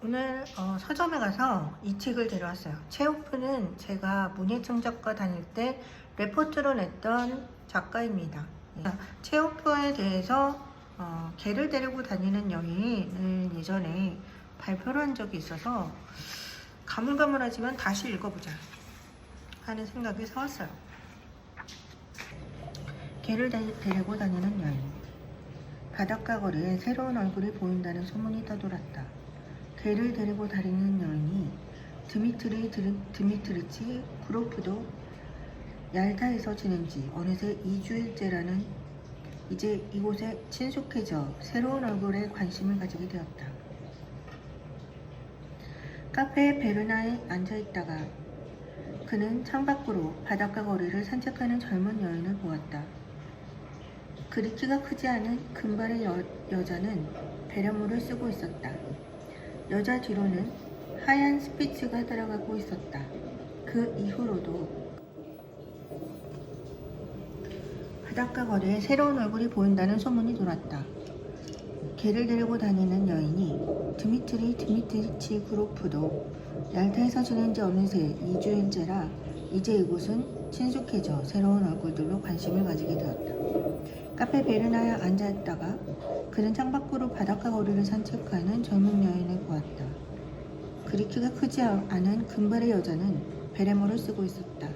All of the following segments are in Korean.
오늘 서점에 가서 이 책을 데려왔어요. 체오프는 제가 문예청 작가 다닐 때 레포트로 냈던 작가입니다. 체오프에 대해서 개를 데리고 다니는 여인을 예전에 발표를 한 적이 있어서 가물가물하지만 다시 읽어보자 하는 생각이 사왔어요. 개를 데리고 다니는 여인. 바닷가 거리에 새로운 얼굴이 보인다는 소문이 떠돌았다. 개를 데리고 다니는 여인이 드미트리치 구로프도 얄타에서 지낸 지 어느새 2주일째라는 이제 이곳에 친숙해져 새로운 얼굴에 관심을 가지게 되었다. 카페 베르나에 앉아있다가 그는 창밖으로 바닷가 거리를 산책하는 젊은 여인을 보았다. 그리 키가 크지 않은 금발의 여자는 베레모를 쓰고 있었다. 여자 뒤로는 하얀 스피츠가 따라가고 있었다. 그 이후로도 바닷가 거리에 새로운 얼굴이 보인다는 소문이 돌았다. 개를 데리고 다니는 여인이 드미트리치 구로프도 얄타에서 지낸 지 어느새 2주일째라 이제 이곳은 친숙해져 새로운 얼굴들로 관심을 가지게 되었다. 카페 베르나에 앉아있다가 그는 창밖으로 바닷가 거리를 산책하는 젊은 여인을 보았다. 그리 키가 크지 않은 금발의 여자는 베레모를 쓰고 있었다.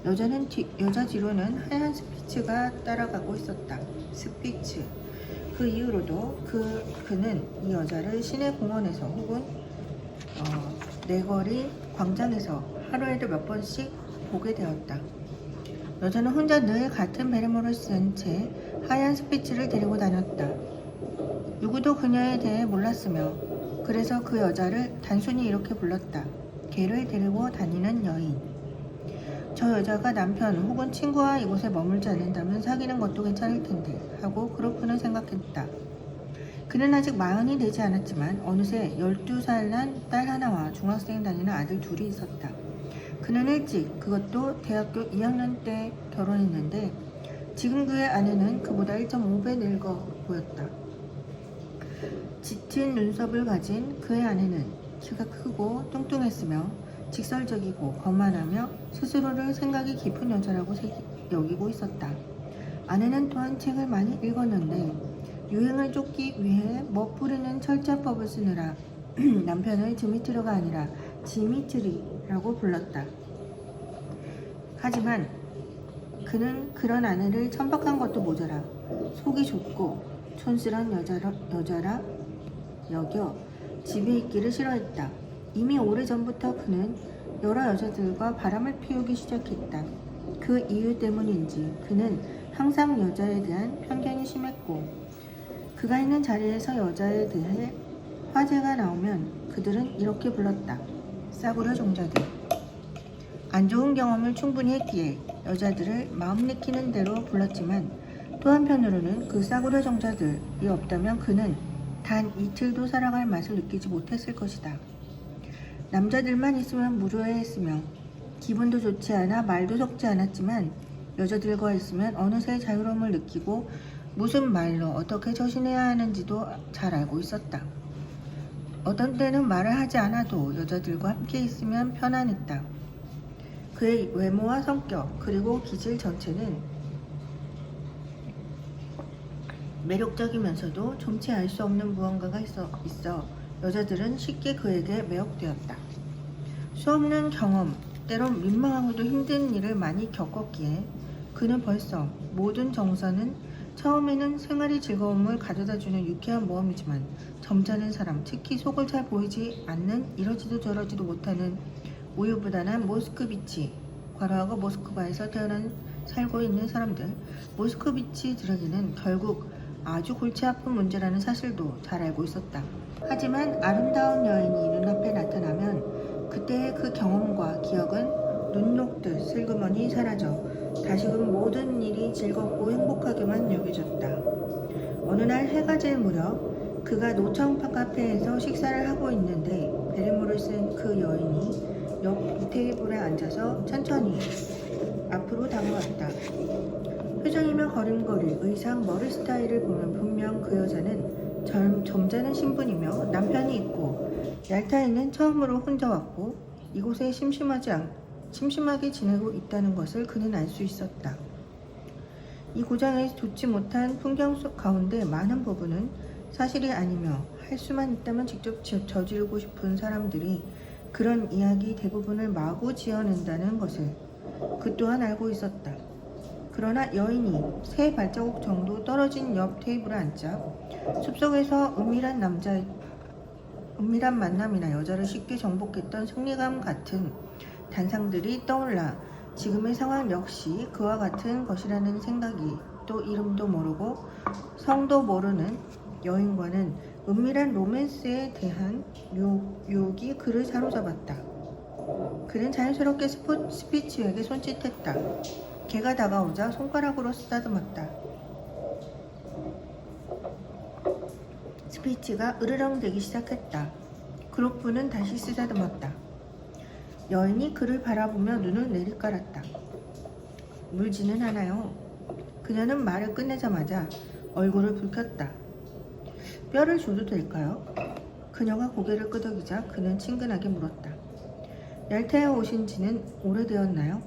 여자 뒤로는 하얀 스피츠가 따라가고 있었다. 스피츠. 그 이후로도 그는 이 여자를 시내 공원에서 혹은 내거리 광장에서 하루에도 몇 번씩 보게 되었다. 여자는 혼자 늘 같은 베레모를 쓴 채 하얀 스피츠를 데리고 다녔다. 누구도 그녀에 대해 몰랐으며 그래서 그 여자를 단순히 이렇게 불렀다. 개를 데리고 다니는 여인. 저 여자가 남편 혹은 친구와 이곳에 머물지 않는다면 사귀는 것도 괜찮을 텐데 하고 그로프는 생각했다. 그는 아직 40이 되지 않았지만 어느새 12살 난 딸 하나와 중학생 다니는 아들 둘이 있었다. 그는 일찍, 그것도 대학교 2학년 때 결혼했는데 지금 그의 아내는 그보다 1.5배 늙어 보였다. 짙은 눈썹을 가진 그의 아내는 키가 크고 뚱뚱했으며 직설적이고 거만하며 스스로를 생각이 깊은 여자라고 여기고 있었다. 아내는 또한 책을 많이 읽었는데 유행을 쫓기 위해 멋부리는 철자법을 쓰느라 남편을 드미트리가 아니라 지미트리라고 불렀다. 하지만 그는 그런 아내를 천박한 것도 모자라 속이 좁고 촌스런 여자라 여겨 집에 있기를 싫어했다. 이미 오래전부터 그는 여러 여자들과 바람을 피우기 시작했다. 그 이유 때문인지 그는 항상 여자에 대한 편견이 심했고 그가 있는 자리에서 여자에 대해 화제가 나오면 그들은 이렇게 불렀다. 싸구려 종자들. 안 좋은 경험을 충분히 했기에 여자들을 마음 내키는 대로 불렀지만 또 한편으로는 그 싸구려 종자들이 없다면 그는 단 이틀도 살아갈 맛을 느끼지 못했을 것이다. 남자들만 있으면 무료해했으며 기분도 좋지 않아 말도 섞지 않았지만 여자들과 있으면 어느새 자유로움을 느끼고 무슨 말로 어떻게 처신해야 하는지도 잘 알고 있었다. 어떤 때는 말을 하지 않아도 여자들과 함께 있으면 편안했다. 그의 외모와 성격 그리고 기질 전체는 매력적이면서도 좀치 알 수 없는 무언가가 있어 여자들은 쉽게 그에게 매혹되었다. 수없는 경험, 때론 민망하고도 힘든 일을 많이 겪었기에 그는 벌써 모든 정서는 처음에는 생활의 즐거움을 가져다주는 유쾌한 모험이지만 점잖은 사람, 특히 속을 잘 보이지 않는 이러지도 저러지도 못하는 우유부단한 모스크비치, 괄호하고 모스크바에서 살고 있는 사람들, 모스크비치들에게는 결국 아주 골치 아픈 문제라는 사실도 잘 알고 있었다. 하지만 아름다운 여인이 눈앞에 나타나면 그때의 그 경험과 기억은 눈 녹듯 슬그머니 사라져 다시금 모든 일이 즐겁고 행복하게만 여겨졌다. 어느 날 해가 질 무렵 그가 노청 카페에서 식사를 하고 있는데 베레모를 쓴 그 여인이 옆 테이블에 앉아서 천천히 앞으로 다가왔다. 표정이며 걸음걸이, 의상, 머리 스타일을 보면 분명 그 여자는 점잖은 신분이며 남편이 있고 얄타이는 처음으로 혼자 왔고 이곳에 심심하게 지내고 있다는 것을 그는 알 수 있었다. 이 고장에 좋지 못한 풍경 속 가운데 많은 부분은 사실이 아니며 할 수만 있다면 직접 저지르고 싶은 사람들이 그런 이야기 대부분을 마구 지어낸다는 것을 그 또한 알고 있었다. 그러나 여인이 3발자국 정도 떨어진 옆 테이블에 앉자 숲속에서 은밀한 만남이나 여자를 쉽게 정복했던 승리감 같은 단상들이 떠올라 지금의 상황 역시 그와 같은 것이라는 생각이 또 이름도 모르고 성도 모르는 여인과는 은밀한 로맨스에 대한 유혹이 그를 사로잡았다. 그는 자연스럽게 스피치에게 손짓했다. 걔가 다가오자 손가락으로 쓰다듬었다. 스피치가 으르렁대기 시작했다. 그로프는 다시 쓰다듬었다. 여인이 그를 바라보며 눈을 내리깔았다. 물지는 않아요. 그녀는 말을 끝내자마자 얼굴을 붉혔다. 뼈를 줘도 될까요? 그녀가 고개를 끄덕이자 그는 친근하게 물었다. 얄타에 오신 지는 오래되었나요?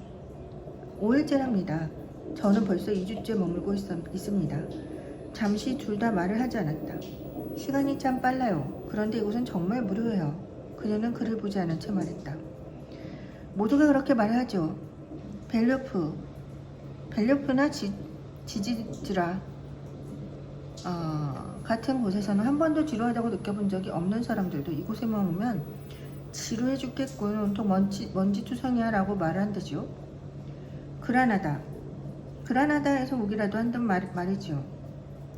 5일째랍니다. 저는 벌써 2주째 머물고 있습니다. 잠시 둘 다 말을 하지 않았다. 시간이 참 빨라요. 그런데 이곳은 정말 무료해요. 그녀는 그를 보지 않은 채 말했다. 모두가 그렇게 말하죠. 벨료프나 지지드라 같은 곳에서는 한 번도 지루하다고 느껴본 적이 없는 사람들도 이곳에만 오면 지루해 죽겠군, 온통 먼지투성이야 라고 말한다죠. 그라나다에서 오기라도 한단 말이죠.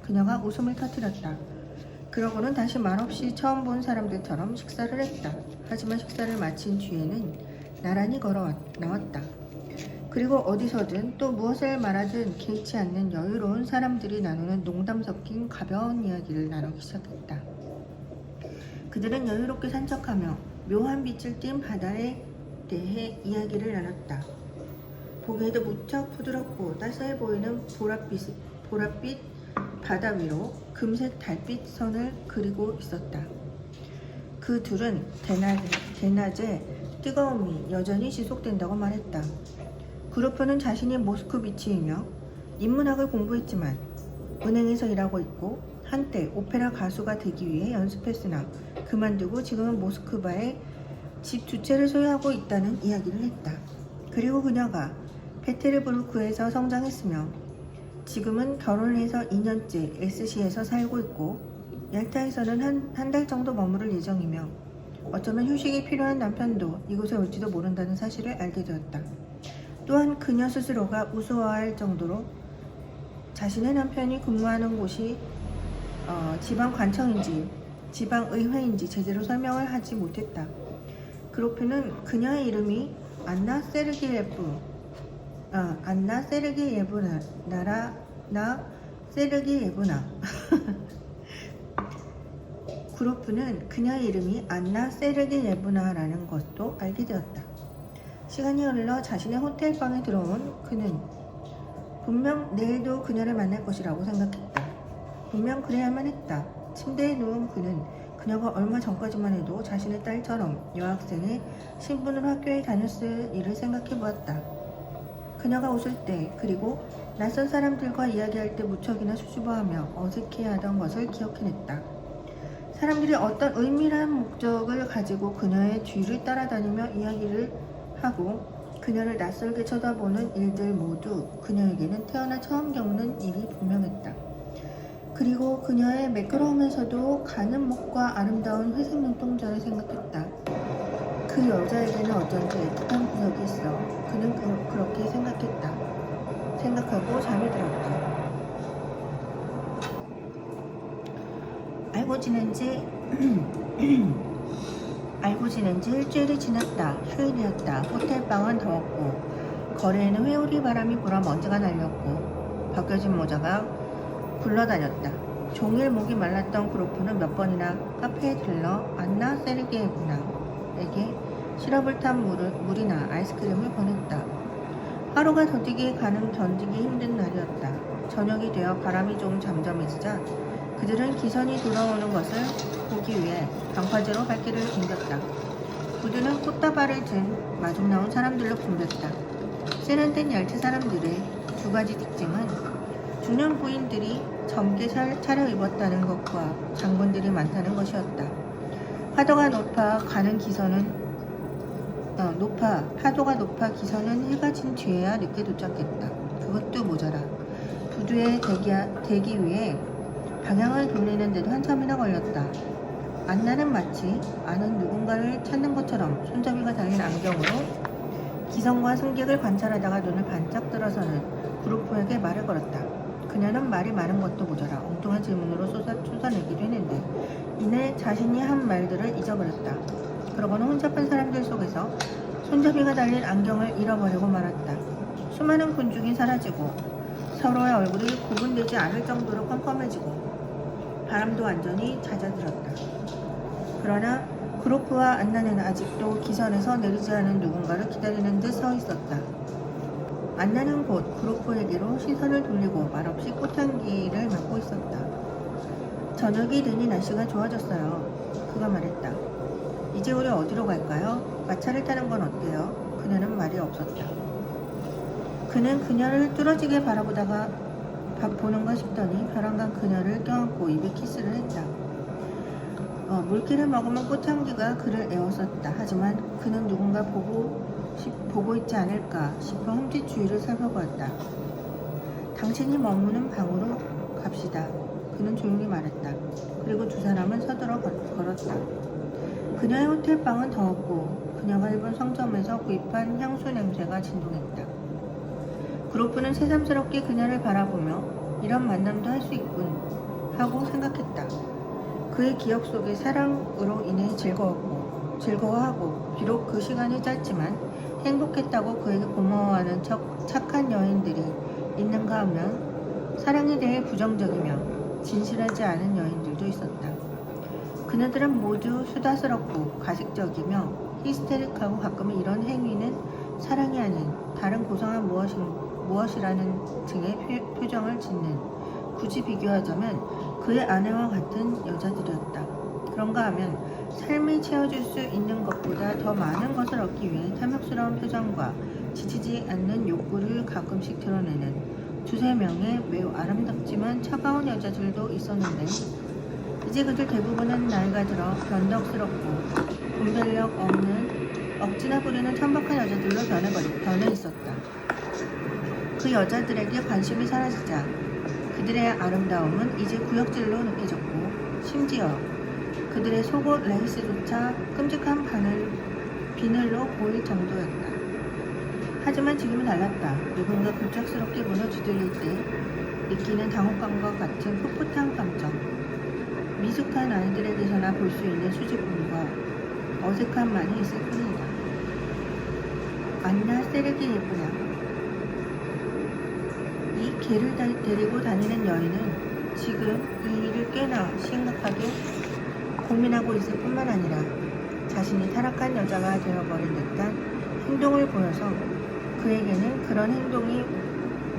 그녀가 웃음을 터뜨렸다. 그러고는 다시 말없이 처음 본 사람들처럼 식사를 했다. 하지만 식사를 마친 뒤에는 나란히 나왔다. 그리고 어디서든 또 무엇을 말하든 개의치 않는 여유로운 사람들이 나누는 농담 섞인 가벼운 이야기를 나누기 시작했다. 그들은 여유롭게 산책하며 묘한 빛을 띤 바다에 대해 이야기를 나눴다. 보기에도 무척 부드럽고 따스해 보이는 보랏빛 바다 위로 금색 달빛 선을 그리고 있었다. 그 둘은 대낮에 뜨거움이 여전히 지속된다고 말했다. 그루프는 자신이 모스크 비치이며 인문학을 공부했지만 은행에서 일하고 있고 한때 오페라 가수가 되기 위해 연습했으나 그만두고 지금은 모스크바에 집 2채를 소유하고 있다는 이야기를 했다. 그리고 그녀가 페테르부르크에서 성장했으며 지금은 결혼을 해서 2년째 SC에서 살고 있고 얄타에서는 한 달 정도 머무를 예정이며 어쩌면 휴식이 필요한 남편도 이곳에 올지도 모른다는 사실을 알게 되었다. 또한 그녀 스스로가 우스워할 정도로 자신의 남편이 근무하는 곳이 지방관청인지 지방의회인지 제대로 설명을 하지 못했다. 그로프는 그녀의 이름이 안나 세르게예브나 그로프는 그녀의 이름이 안나 세르게예브나라는 것도 알게 되었다. 시간이 흘러 자신의 호텔방에 들어온 그는 분명 내일도 그녀를 만날 것이라고 생각했다. 분명 그래야만 했다. 침대에 누운 그는 그녀가 얼마 전까지만 해도 자신의 딸처럼 여학생의 신분으로 학교에 다녔을 일을 생각해 보았다. 그녀가 웃을 때 그리고 낯선 사람들과 이야기할 때 무척이나 수줍어하며 어색해하던 것을 기억해냈다. 사람들이 어떤 은밀한 목적을 가지고 그녀의 뒤를 따라다니며 이야기를 하고 그녀를 낯설게 쳐다보는 일들 모두 그녀에게는 태어나 처음 겪는 일이 분명했다. 그리고 그녀의 매끄러우면서도 가는 목과 아름다운 회색 눈동자를 생각했다. 그 여자에게는 어쩐지 애틋한 구석이 있어. 그는 그렇게 생각하고 잠이 들었다. 알고 지낸 지 일주일이 지났다. 휴일이었다. 호텔방은 더웠고 거리에는 회오리 바람이 불어 먼지가 날렸고 벗겨진 모자가 굴러다녔다. 종일 목이 말랐던 그로프는 몇 번이나 카페에 들러 안나 세르게예브나에게 시럽을 탄 물이나 아이스크림을 보냈다. 하루가 견디기 힘든 날이었다. 저녁이 되어 바람이 좀 잠잠해지자 그들은 기선이 돌아오는 것을 보기 위해 방파제로 발길을 옮겼다. 그들은 꽃다발을 든 마중 나온 사람들로 붐볐다. 세련된 열차 사람들의 두 가지 특징은 중년 부인들이 젊게 차려입었다는 것과 장군들이 많다는 것이었다. 파도가 높아 기선은 해가 진 뒤에야 늦게 도착했다. 그것도 모자라 부두에 대기 위해 방향을 돌리는데도 한참이나 걸렸다. 안나는 마치 아는 누군가를 찾는 것처럼 손잡이가 달린 안경으로 기선과 승객을 관찰하다가 눈을 반짝 들어서는 구루프에게 말을 걸었다. 그녀는 말이 많은 것도 모자라 엉뚱한 질문으로 쏟아내기도 했는데 이내 자신이 한 말들을 잊어버렸다. 그러고는 혼잡한 사람들 속에서 손잡이가 달린 안경을 잃어버리고 말았다. 수많은 군중이 사라지고 서로의 얼굴이 구분되지 않을 정도로 깜깜해지고 바람도 완전히 잦아들었다. 그러나 구루프와 안나는 아직도 기선에서 내리지 않은 누군가를 기다리는 듯 서 있었다. 안나는 곧 구루프에게로 시선을 돌리고 말없이 꽃향기를 맡고 있었다. 저녁이 되니 날씨가 좋아졌어요. 그가 말했다. 이제 우리 어디로 갈까요? 마차를 타는 건 어때요? 그녀는 말이 없었다. 그는 그녀를 뚫어지게 바라보다가 보는가 싶더니 벼랑간 그녀를 껴안고 입에 키스를 했다. 물기를 머금은 꽃향기가 그를 애웠었다. 하지만 그는 누군가 보고 있지 않을까 싶어 흠칫 주위를 살펴보았다. 당신이 머무는 방으로 갑시다. 그는 조용히 말했다. 그리고 두 사람은 서둘러 걸었다. 그녀의 호텔방은 더웠고 그녀가 입은 상점에서 구입한 향수 냄새가 진동했다. 구루프는 새삼스럽게 그녀를 바라보며 이런 만남도 할 수 있군 하고 생각했다. 그의 기억 속에 사랑으로 인해 즐거워하고 비록 그 시간이 짧지만 행복했다고 그에게 고마워하는 착한 여인들이 있는가 하면 사랑에 대해 부정적이며 진실하지 않은 여인들도 있었다. 그녀들은 모두 수다스럽고 가식적이며 히스테릭하고 가끔은 이런 행위는 사랑이 아닌 다른 고상한 무엇이라는 등의 표정을 짓는, 굳이 비교하자면 그의 아내와 같은 여자들이었다. 그런가 하면 삶이 채워줄 수 있는 것보다 더 많은 것을 얻기 위해 탐욕스러운 표정과 지치지 않는 욕구를 가끔씩 드러내는 두세 명의 매우 아름답지만 차가운 여자들도 있었는데 이제 그들 대부분은 나이가 들어 변덕스럽고 분별력 없는 억지나 부리는 천박한 여자들로 변해 있었다. 그 여자들에게 관심이 사라지자 그들의 아름다움은 이제 구역질로 느껴졌고 심지어 그들의 속옷 레이스조차 끔찍한 비늘로 보일 정도였다. 하지만 지금은 달랐다. 누군가 급작스럽게 문을 두들릴 때 느끼는 당혹감과 같은 풋풋한 감정, 미숙한 아이들에게서나 볼 수 있는 수줍음과 어색함만이 있을 뿐이다. 안나 세르게예브나. 이 개를 데리고 다니는 여인은 지금 이 일을 꽤나 심각하게 고민하고 있을 뿐만 아니라 자신이 타락한 여자가 되어버린 듯한 행동을 보여서 그에게는 그런 행동이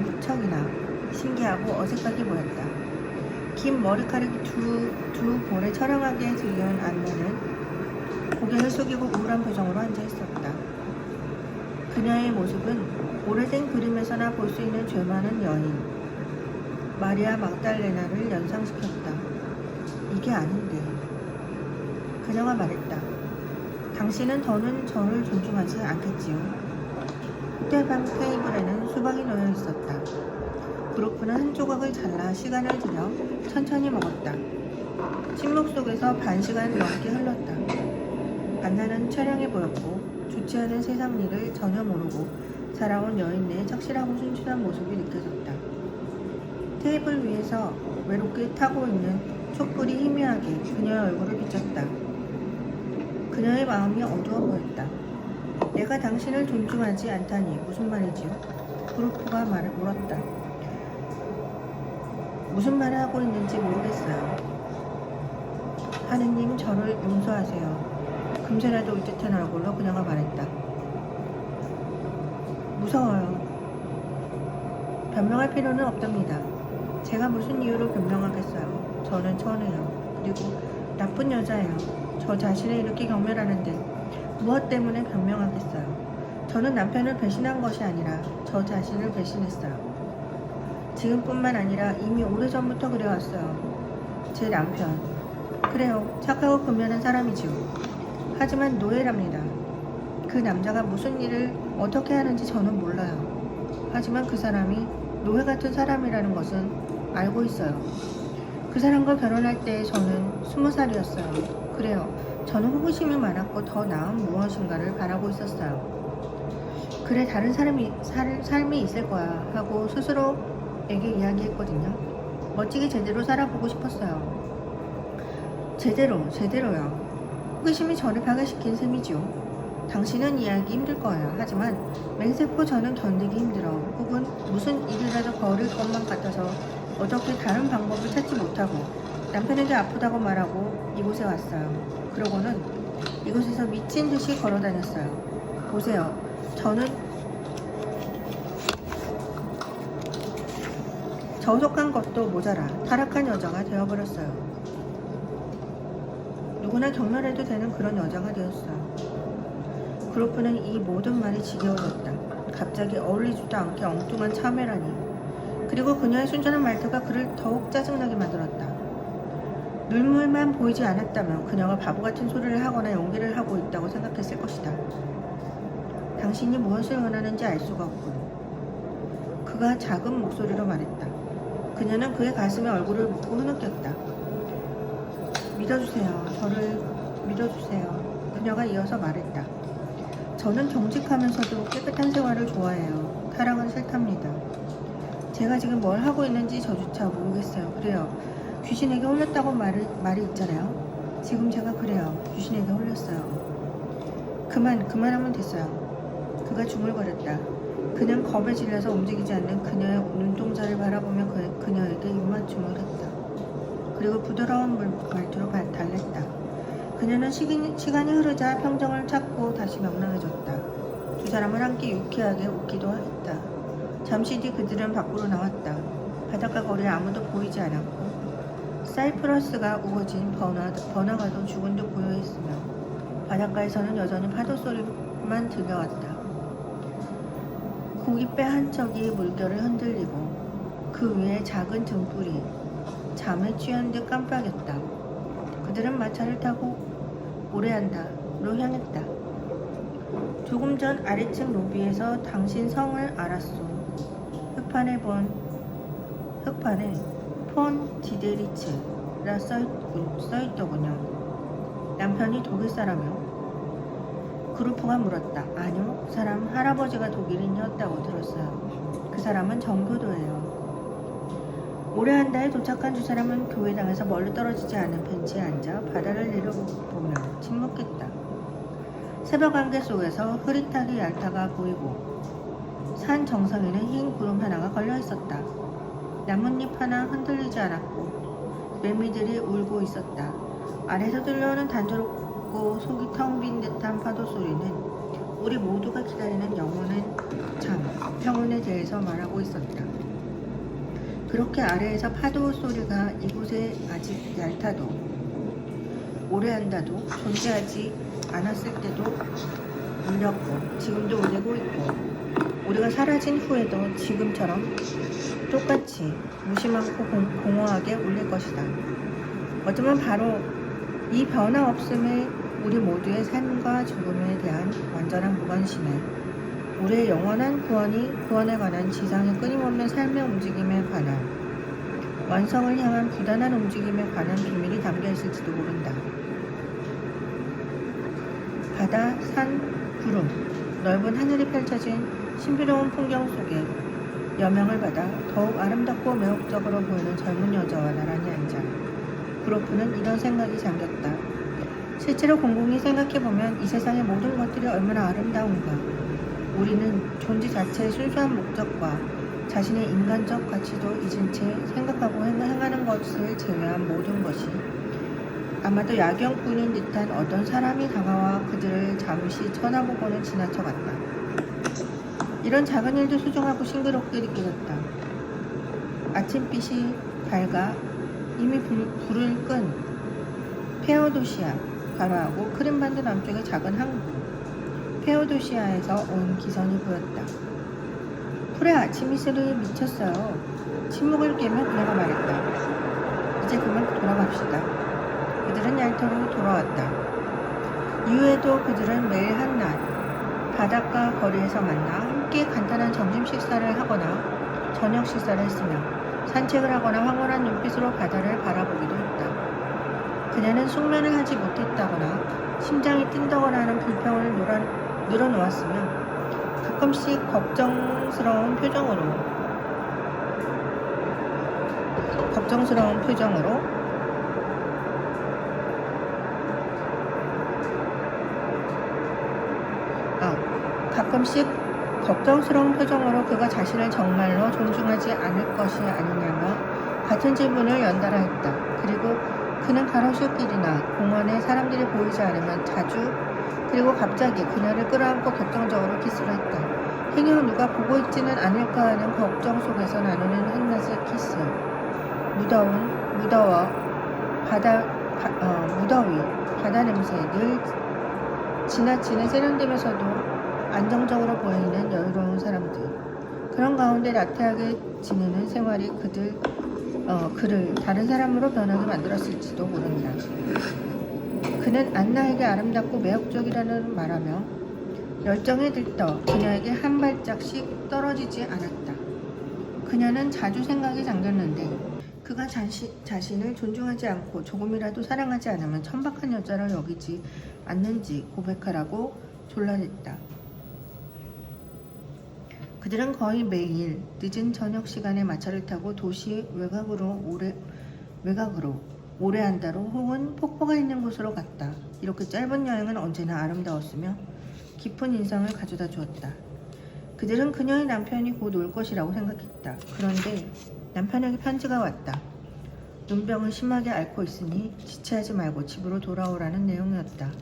무척이나 신기하고 어색하게 보였다. 긴 머리카락이 두 볼에 처량하게 들려온 안나는 고개를 숙이고 우울한 표정으로 앉아 있었다. 그녀의 모습은 오래된 그림에서나 볼 수 있는 죄 많은 여인 마리아 막달레나를 연상시켰다. 이게 아닌데. 그녀가 말했다. 당신은 더는 저를 존중하지 않겠지요. 호텔방 테이블에는 수박이 놓여 있었다. 구루프는 한 조각을 잘라 시간을 들여 천천히 먹었다. 침묵 속에서 반 시간 넘게 흘렀다. 안나는 처량해 보였고 좋지 않은 세상 일을 전혀 모르고 살아온 여인네의 착실하고 순진한 모습이 느껴졌다. 테이블 위에서 외롭게 타고 있는 촛불이 희미하게 그녀의 얼굴을 비쳤다. 그녀의 마음이 어두워 보였다. 내가 당신을 존중하지 않다니 무슨 말이지요? 구루프가 물었다. 무슨 말을 하고 있는지 모르겠어요. 하느님 저를 용서하세요. 금세라도 울 듯한 얼굴로 그녀가 말했다. 무서워요. 변명할 필요는 없답니다. 제가 무슨 이유로 변명하겠어요. 저는 천해요. 그리고 나쁜 여자예요. 저 자신을 이렇게 경멸하는데 무엇 때문에 변명하겠어요. 저는 남편을 배신한 것이 아니라 저 자신을 배신했어요. 지금뿐만 아니라 이미 오래전부터 그래왔어요. 제 남편. 그래요. 착하고 근면한 사람이지요. 하지만 노예랍니다. 그 남자가 무슨 일을 어떻게 하는지 저는 몰라요. 하지만 그 사람이 노예 같은 사람이라는 것은 알고 있어요. 그 사람과 결혼할 때 저는 20살이었어요. 그래요. 저는 호기심이 많았고 더 나은 무엇인가를 바라고 있었어요. 그래, 다른 삶이 있을 거야 하고 스스로에게 이야기했거든요. 멋지게 제대로 살아보고 싶었어요. 제대로요. 호기심이 저를 파괴시킨 셈이지요. 당신은 이해하기 힘들 거예요. 하지만 맹세코 저는 견디기 힘들어. 혹은 무슨 일이라도 벌일 것만 같아서 어떻게 다른 방법을 찾지 못하고 남편에게 아프다고 말하고 이곳에 왔어요. 그러고는 이곳에서 미친 듯이 걸어 다녔어요. 보세요. 저는 저속한 것도 모자라 타락한 여자가 되어버렸어요. 누구나 경멸해도 되는 그런 여자가 되었어요. 그로프는 이 모든 말이 지겨워졌다. 갑자기 어울리지도 않게 엉뚱한 참회라니. 그리고 그녀의 순전한 말투가 그를 더욱 짜증나게 만들었다. 눈물만 보이지 않았다면 그녀가 바보 같은 소리를 하거나 연기를 하고 있다고 생각했을 것이다. 당신이 무엇을 원하는지 알 수가 없군. 그가 작은 목소리로 말했다. 그녀는 그의 가슴에 얼굴을 묻고 흐느꼈다. 믿어주세요. 저를 믿어주세요. 그녀가 이어서 말했다. 저는 정직하면서도 깨끗한 생활을 좋아해요. 타락은 싫답니다. 제가 지금 뭘 하고 있는지 저조차 모르겠어요. 그래요. 귀신에게 홀렸다고 말이 있잖아요. 지금 제가 그래요. 귀신에게 홀렸어요. 그만하면 됐어요. 그가 중얼거렸다. 그는 겁에 질려서 움직이지 않는 그녀의 눈동자를 바라보며 그녀에게 입맞춤을 했다. 그리고 부드러운 말투로 달랬다. 그녀는 시간이 흐르자 평정을 찾고 다시 명랑해졌다. 두 사람은 함께 유쾌하게 웃기도 했다. 잠시 뒤 그들은 밖으로 나왔다. 바닷가 거리에 아무도 보이지 않았고 사이프러스가 우거진 번화가도 죽은 듯 고요했으며 바닷가에서는 여전히 파도 소리만 들려왔다. 고깃배 한 척이 물결을 흔들리고 그 위에 작은 등불이 잠에 취한 듯 깜빡였다. 그들은 마차를 타고 오레안다로 향했다. 조금 전 아래층 로비에서 당신 성을 알았소. 흑판에 폰 디데리츠라 써있더군요. 남편이 독일 사람이요? 그루프가 물었다. 아니요. 그 사람 할아버지가 독일인이었다고 들었어요. 그 사람은 정교도예요. 오레안다에 도착한 두 사람은 교회당에서 멀리 떨어지지 않은 벤치에 앉아 바다를 내려보며 침묵했다. 새벽 안개 속에서 흐릿하게 얄타가 보이고 산 정상에는 흰 구름 하나가 걸려 있었다. 나뭇잎 하나 흔들리지 않았고 매미들이 울고 있었다. 아래에서 들려오는 단조롭고 속이 텅 빈 듯한 파도 소리는 우리 모두가 기다리는 영원한 잠, 평온에 대해서 말하고 있었다. 그렇게 아래에서 파도 소리가 이곳에 아직 얄타도 오래한다도 존재하지 않았을 때도 울렸고 지금도 울리고 있고 우리가 사라진 후에도 지금처럼 똑같이 무심하고 공허하게 울릴 것이다. 어쩌면 바로 이 변화 없음의 우리 모두의 삶과 죽음에 대한 완전한 무관심에 우리의 영원한 구원에 관한 지상의 끊임없는 삶의 움직임에 관한 완성을 향한 부단한 움직임에 관한 비밀이 담겨 있을지도 모른다. 바다, 산, 구름, 넓은 하늘이 펼쳐진 신비로운 풍경 속에 여명을 받아 더욱 아름답고 매혹적으로 보이는 젊은 여자와 나란히 앉아 그로프는 이런 생각이 잠겼다. 실제로 곰곰이 생각해보면 이 세상의 모든 것들이 얼마나 아름다운가. 우리는 존재 자체의 순수한 목적과 자신의 인간적 가치도 잊은 채 생각하고 행하는 것을 제외한 모든 것이 아마도 야경꾼인 듯한 어떤 사람이 다가와 그들을 잠시 쳐다보고는 지나쳐갔다. 이런 작은 일도 소중하고 싱그럽게 느껴졌다. 아침빛이 밝아 이미 불을 끈 페어도시아 가로하고 크림반도 남쪽의 작은 항구 페어도시아에서 온 기선이 보였다. 풀의 아침 이슬이 미쳤어요. 침묵을 깨며 그녀가 말했다. 이제 그만 돌아갑시다. 그들은 얄터로 돌아왔다. 이후에도 그들은 매일 한낮 바닷가 거리에서 만나 함께 간단한 점심 식사를 하거나 저녁 식사를 했으며 산책을 하거나 황홀한 눈빛으로 바다를 바라보기도 했다. 그녀는 숙면을 하지 못했다거나 심장이 뛴다거나 하는 불평을 늘어놓았으며 가끔씩 걱정스러운 표정으로 그가 자신을 정말로 존중하지 않을 것이 아니냐며 같은 질문을 연달아 했다. 그리고 그는 가로수길이나 공원에 사람들이 보이지 않으면 자주 그리고 갑자기 그녀를 끌어안고 격정적으로 키스를 했다. 행여 누가 보고 있지는 않을까 하는 걱정 속에서 나누는 한낮의 키스. 무더위, 바다 냄새, 늘 지나치는 세련됨에서도 안정적으로 보이는 여유로운 사람들. 그런 가운데 나태하게 지내는 생활이 그를 다른 사람으로 변하게 만들었을지도 모른다. 그는 안나에게 아름답고 매력적이라는 말하며 열정에 들떠 그녀에게 한 발짝씩 떨어지지 않았다. 그녀는 자주 생각이 잠겼는데 그가 자신을 존중하지 않고 조금이라도 사랑하지 않으면 천박한 여자로 여기지 않는지 고백하라고 졸라댔다. 그들은 거의 매일 늦은 저녁 시간에 마차를 타고 도시 외곽으로 오레안다로 혹은 폭포가 있는 곳으로 갔다. 이렇게 짧은 여행은 언제나 아름다웠으며 깊은 인상을 가져다 주었다. 그들은 그녀의 남편이 곧 올 것이라고 생각했다. 그런데 남편에게 편지가 왔다. 눈병을 심하게 앓고 있으니 지체하지 말고 집으로 돌아오라는 내용이었다.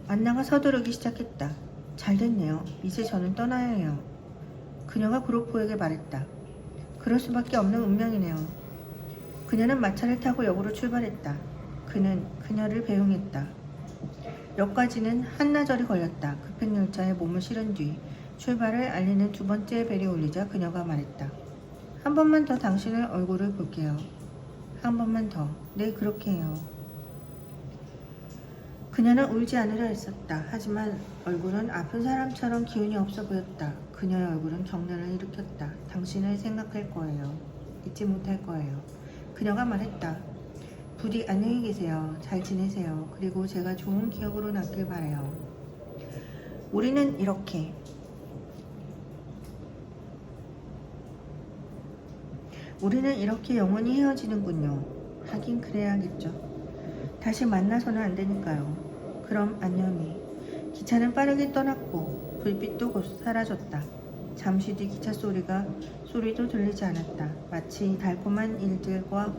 안나가 서두르기 시작했다. 잘 됐네요. 이제 저는 떠나야 해요. 그녀가 그로포에게 말했다. 그럴 수밖에 없는 운명이네요. 그녀는 마차를 타고 역으로 출발했다. 그는 그녀를 배웅했다. 역까지는 한나절이 걸렸다. 급행 열차에 몸을 실은 뒤 출발을 알리는 두 번째 벨이 울리자 그녀가 말했다. 한 번만 더 당신의 얼굴을 볼게요. 한 번만 더. 네, 그렇게 해요. 그녀는 울지 않으려 했었다. 하지만 얼굴은 아픈 사람처럼 기운이 없어 보였다. 그녀의 얼굴은 경련을 일으켰다. 당신을 생각할 거예요. 잊지 못할 거예요. 그녀가 말했다. 부디 안녕히 계세요. 잘 지내세요. 그리고 제가 좋은 기억으로 남길 바래요. 우리는 이렇게 영원히 헤어지는군요. 하긴 그래야겠죠. 다시 만나서는 안 되니까요. 그럼 안녕히. 기차는 빠르게 떠났고 불빛도 곧 사라졌다. 잠시 뒤 기차 소리도 들리지 않았다. 마치 달콤한 일들과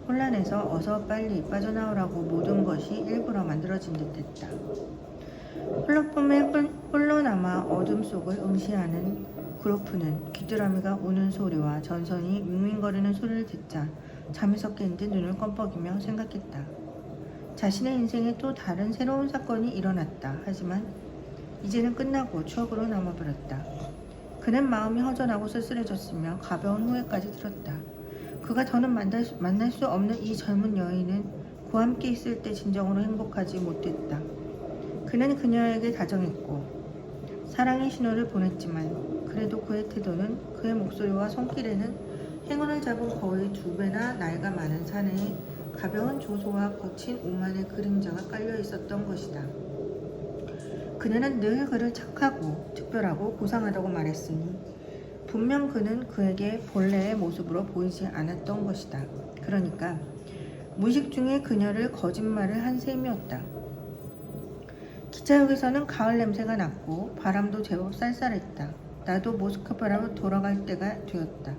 혼란에서 어서 빨리 빠져나오라고 모든 것이 일부러 만들어진 듯했다. 플랫폼에 홀로 남아 어둠 속을 응시하는 그로프는 귀뚜라미가 우는 소리와 전선이 윙윙거리는 소리를 듣자 잠에서 깬 듯 눈을 껌뻑이며 생각했다. 자신의 인생에 또 다른 새로운 사건이 일어났다. 하지만 이제는 끝나고 추억으로 남아버렸다. 그는 마음이 허전하고 쓸쓸해졌으며 가벼운 후회까지 들었다. 그가 더는 만날 수 없는 이 젊은 여인은 그와 함께 있을 때 진정으로 행복하지 못했다. 그는 그녀에게 다정했고 사랑의 신호를 보냈지만 그래도 그의 태도는, 그의 목소리와 손길에는 행운을 잡은 거의 2배나 나이가 많은 사내의 가벼운 조소와 거친 오만의 그림자가 깔려 있었던 것이다. 그녀는 늘 그를 착하고 특별하고 고상하다고 말했으니 분명 그는 그에게 본래의 모습으로 보이지 않았던 것이다. 그러니까 무의식 중에 그녀를 거짓말을 한 셈이었다. 기차역에서는 가을 냄새가 났고 바람도 제법 쌀쌀했다. 나도 모스크바로 돌아갈 때가 되었다.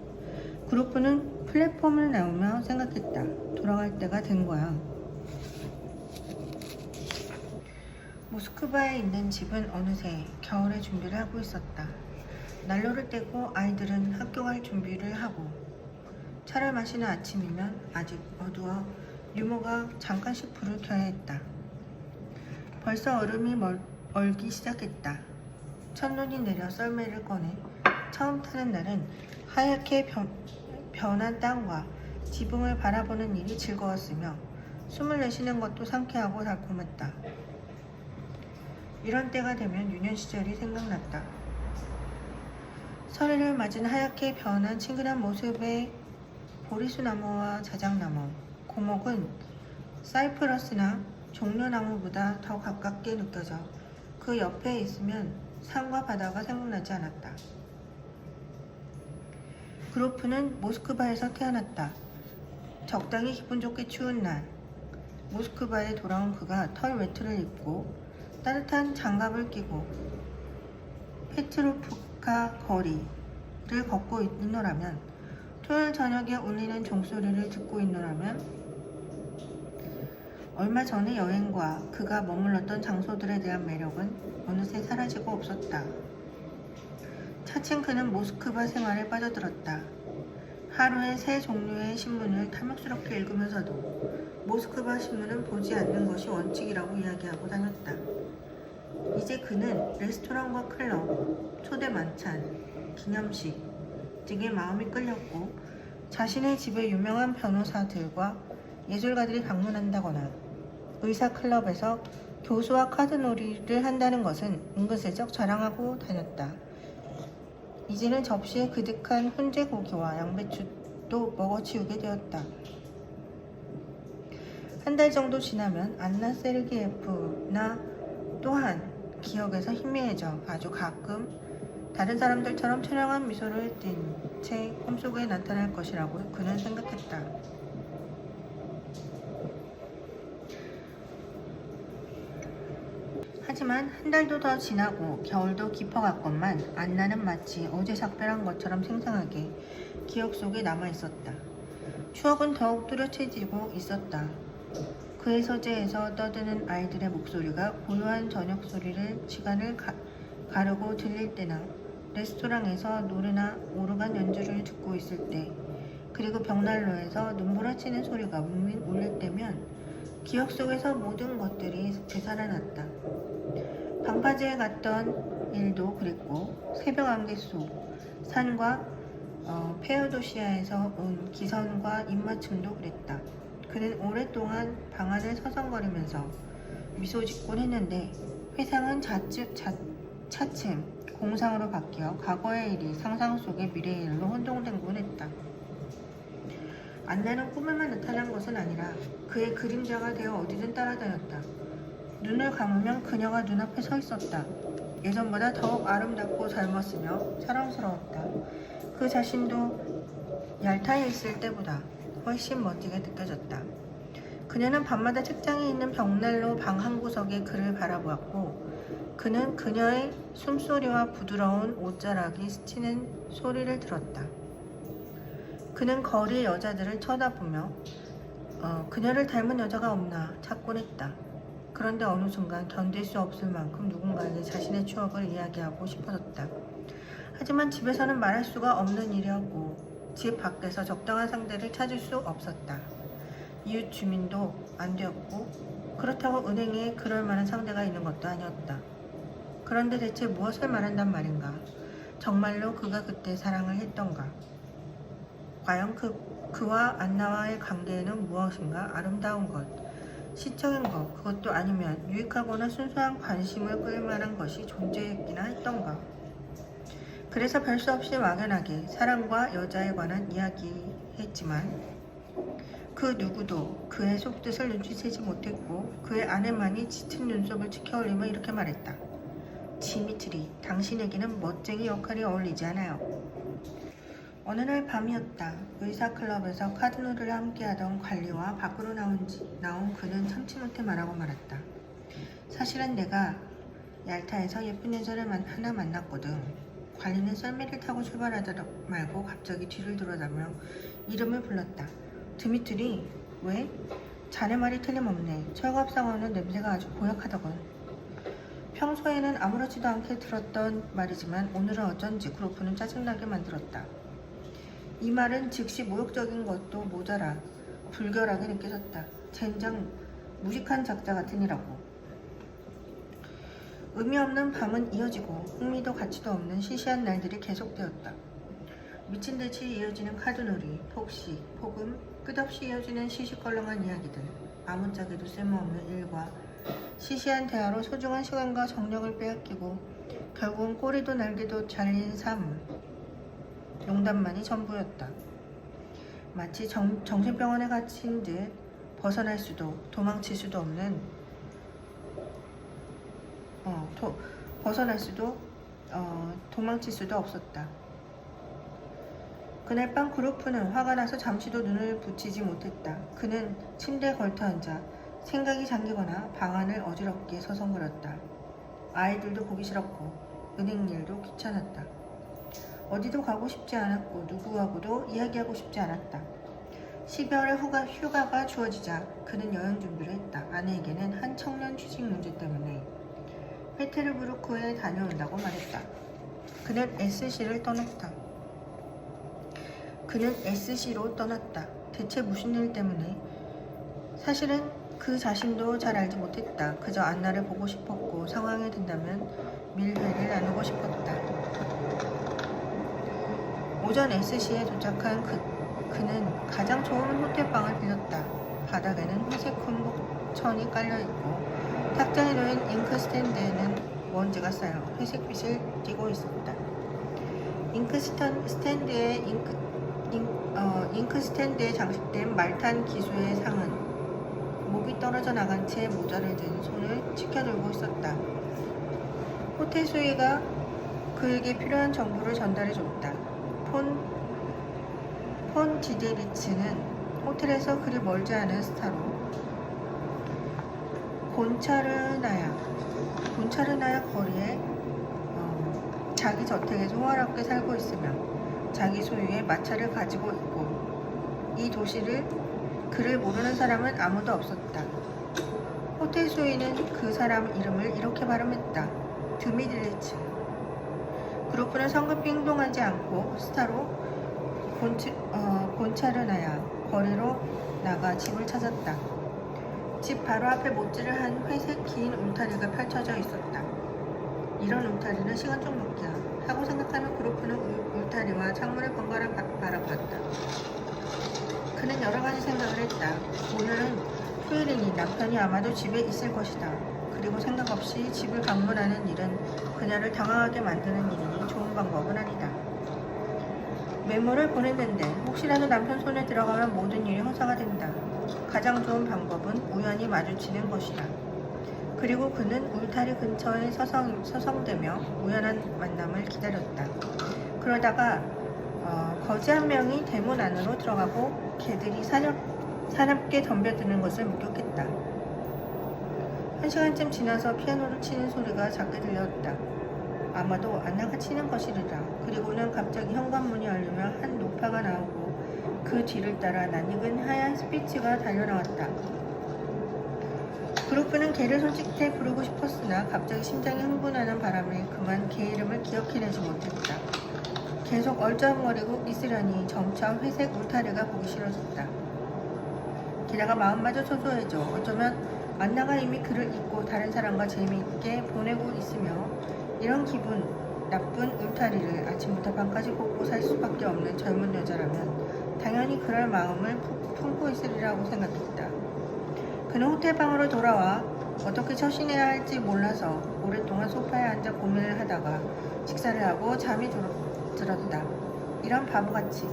그루프는 플랫폼을 나오며 생각했다. 돌아갈 때가 된 거야. 모스크바에 있는 집은 어느새 겨울의 준비를 하고 있었다. 난로를 떼고 아이들은 학교 갈 준비를 하고 차를 마시는 아침이면 아직 어두워 유모가 잠깐씩 불을 켜야 했다. 벌써 얼음이 얼기 시작했다. 첫눈이 내려 썰매를 꺼내 처음 타는 날은 하얗게 변한 땅과 지붕을 바라보는 일이 즐거웠으며 숨을 내쉬는 것도 상쾌하고 달콤했다. 이런 때가 되면 유년 시절이 생각났다. 서리를 맞은 하얗게 변한 친근한 모습의 보리수나무와 자작나무, 고목은 사이프러스나 종려나무보다 더 가깝게 느껴져 그 옆에 있으면 산과 바다가 생각나지 않았다. 그로프는 모스크바에서 태어났다. 적당히 기분 좋게 추운 날, 모스크바에 돌아온 그가 털 외투를 입고 따뜻한 장갑을 끼고 페트로프카 거리를 걷고 있노라면, 토요일 저녁에 울리는 종소리를 듣고 있노라면, 얼마 전의 여행과 그가 머물렀던 장소들에 대한 매력은 어느새 사라지고 없었다. 차츰 그는 모스크바 생활에 빠져들었다. 하루에 3 종류의 신문을 탐욕스럽게 읽으면서도 모스크바 신문은 보지 않는 것이 원칙이라고 이야기하고 다녔다. 이제 그는 레스토랑과 클럽, 초대 만찬, 기념식 등에 마음이 끌렸고, 자신의 집에 유명한 변호사들과 예술가들이 방문한다거나 의사 클럽에서 교수와 카드놀이를 한다는 것은 은근슬쩍 자랑하고 다녔다. 이제는 접시에 그득한 훈제 고기와 양배추도 먹어치우게 되었다. 한 달 정도 지나면 안나 세르기예프나 또한 기억에서 희미해져 아주 가끔 다른 사람들처럼 처량한 미소를 띤 채 꿈속에 나타날 것이라고 그는 생각했다. 하지만 한 달도 더 지나고 겨울도 깊어갔건만 안나는 마치 어제 작별한 것처럼 생생하게 기억 속에 남아있었다. 추억은 더욱 뚜렷해지고 있었다. 그의 서재에서 떠드는 아이들의 목소리가 고요한 저녁 시간을 가르고 들릴 때나, 레스토랑에서 노래나 오르간 연주를 듣고 있을 때, 그리고 벽난로에서 눈부라치는 소리가 뭉뭉 울릴 때면 기억 속에서 모든 것들이 되살아났다. 방파제에 갔던 일도 그랬고, 새벽 안개 속 산과 페어도시아에서 온 기선과 입맞춤도 그랬다. 그는 오랫동안 방 안을 서성거리면서 미소 짓곤 했는데, 회상은 차츰 공상으로 바뀌어 과거의 일이 상상 속의 미래의 일로 혼동되곤 했다. 안나는 꿈에만 나타난 것은 아니라 그의 그림자가 되어 어디든 따라다녔다. 눈을 감으면 그녀가 눈앞에 서 있었다. 예전보다 더욱 아름답고 젊었으며 사랑스러웠다. 그 자신도 얄타에 있을 때보다 훨씬 멋지게 느껴졌다. 그녀는 밤마다 책장에 있는 벽난로 방 한 구석에 그를 바라보았고, 그는 그녀의 숨소리와 부드러운 옷자락이 스치는 소리를 들었다. 그는 거리의 여자들을 쳐다보며 그녀를 닮은 여자가 없나 찾곤 했다. 그런데 어느 순간 견딜 수 없을 만큼 누군가에게 자신의 추억을 이야기하고 싶어졌다. 하지만 집에서는 말할 수가 없는 일이었고, 집 밖에서 적당한 상대를 찾을 수 없었다. 이웃 주민도 안 되었고, 그렇다고 은행에 그럴 만한 상대가 있는 것도 아니었다. 그런데 대체 무엇을 말한단 말인가? 정말로 그가 그때 사랑을 했던가? 과연 그와 안나와의 관계에는 무엇인가 아름다운 것, 시적인 것, 그것도 아니면 유익하거나 순수한 관심을 끌 만한 것이 존재했기나 했던가? 그래서 별 수 없이 막연하게 사랑과 여자에 관한 이야기했지만, 그 누구도 그의 속뜻을 눈치채지 못했고, 그의 아내만이 짙은 눈썹을 치켜올리며 이렇게 말했다. 디미트리, 당신에게는 멋쟁이 역할이 어울리지 않아요. 어느 날 밤이었다. 의사클럽에서 카드놀이를 함께하던 관리와 밖으로 나온 그는 참지 못해 말하고 말았다. 사실은 내가 얄타에서 예쁜 여자를 하나 만났거든. 관리는 썰매를 타고 출발하다 말고 갑자기 뒤를 돌아다며 이름을 불렀다. 드미트리, 왜? 자네 말이 틀림없네. 철갑상어는 냄새가 아주 고약하더군. 평소에는 아무렇지도 않게 들었던 말이지만 오늘은 어쩐지 그로프는 짜증나게 만들었다. 이 말은 즉시 모욕적인 것도 모자라 불결하게 느껴졌다. 젠장 무식한 작자 같으니라고. 의미 없는 밤은 이어지고 흥미도 가치도 없는 시시한 날들이 계속되었다. 미친듯이 이어지는 카드놀이, 폭식, 폭음, 끝없이 이어지는 시시껄렁한 이야기들, 아무짝에도 쓸모없는 일과 시시한 대화로 소중한 시간과 정력을 빼앗기고 결국은 꼬리도 날개도 잘린 삶, 농담만이 전부였다. 마치 정신병원에 갇힌 듯 벗어날 수도 도망칠 수도 없는 도망칠 수도 없었다. 그날 밤 그루프는 화가 나서 잠시도 눈을 붙이지 못했다. 그는 침대에 걸터앉아 생각이 잠기거나 방안을 어지럽게 서성거렸다. 아이들도 보기 싫었고 은행 일도 귀찮았다. 어디도 가고 싶지 않았고 누구하고도 이야기하고 싶지 않았다. 12월에 휴가가 주어지자 그는 여행 준비를 했다. 아내에게는 한 청년 취직 문제 때문에 페테르부르크에 다녀온다고 말했다. 그는 SC로 떠났다. 대체 무슨 일 때문에? 사실은 그 자신도 잘 알지 못했다. 그저 안나를 보고 싶었고 상황이 된다면 밀회를 나누고 싶었다. 오전 SC에 도착한 그는 가장 좋은 호텔방을 빌렸다. 바닥에는 회색 군복천이 깔려있고 탁자에 놓인 잉크스탠드에는 먼지가 쌓여 회색빛을 띠고 있었다. 잉크스탠드에 장식된 말탄 기수의 상은 목이 떨어져 나간 채 모자를 든 손을 치켜들고 있었다. 호텔 수위가 그에게 필요한 정보를 전달해줬다. 폰 지데리츠는 호텔에서 그리 멀지 않은 스타로 곤차르나야 거리에 자기 저택에서 호화롭게 살고 있으며 자기 소유의 마차를 가지고 있고 이 도시를 그를 모르는 사람은 아무도 없었다. 호텔 소유는 그 사람 이름을 이렇게 발음했다. 드미들리츠. 그루프는 성급히 행동하지 않고 스타로 곤차르나야 거리로 나가 집을 찾았다. 집 바로 앞에 못질을 한 회색 긴 울타리가 펼쳐져 있었다. 이런 울타리는 시간 좀 먹기야 하고 생각하는 그루프는 울타리와 창문을 번갈아 바라봤다. 그는 여러 가지 생각을 했다. 오늘은 휴일이니 남편이 아마도 집에 있을 것이다. 그리고 생각 없이 집을 방문하는 일은 그녀를 당황하게 만드는 일이니 좋은 방법은 아니다. 메모를 보냈는데 혹시라도 남편 손에 들어가면 모든 일이 허사가 된다. 가장 좋은 방법은 우연히 마주치는 것이다. 그리고 그는 울타리 근처에 서성대며 우연한 만남을 기다렸다. 그러다가 거지 한 명이 대문 안으로 들어가고 개들이 사납게 덤벼드는 것을 목격했다. 1시간쯤 지나서 피아노를 치는 소리가 작게 들렸다. 아마도 안나가 치는 것이리라. 그리고는 갑자기 현관문이 열리며 한 노파가 나오고 그 뒤를 따라 낯익은 하얀 스피츠가 달려나왔다. 그루프는 개를 손짓해 부르고 싶었으나 갑자기 심장이 흥분하는 바람에 그만 개 이름을 기억해내지 못했다. 계속 얼쩡거리고 있으려니 점차 회색 울타리가 보기 싫어졌다. 게다가 마음마저 소소해져. 어쩌면 안나가 이미 그를 잊고 다른 사람과 재미있게 보내고 있으며 이런 기분 나쁜 울타리를 아침부터 밤까지 보고 살 수밖에 없는 젊은 여자라면 당연히 그럴 마음을 품고 있으리라고 생각했다. 그는 호텔방으로 돌아와 어떻게 처신해야 할지 몰라서 오랫동안 소파에 앉아 고민을 하다가 식사를 하고 잠이 들었다. 이런 바보같이.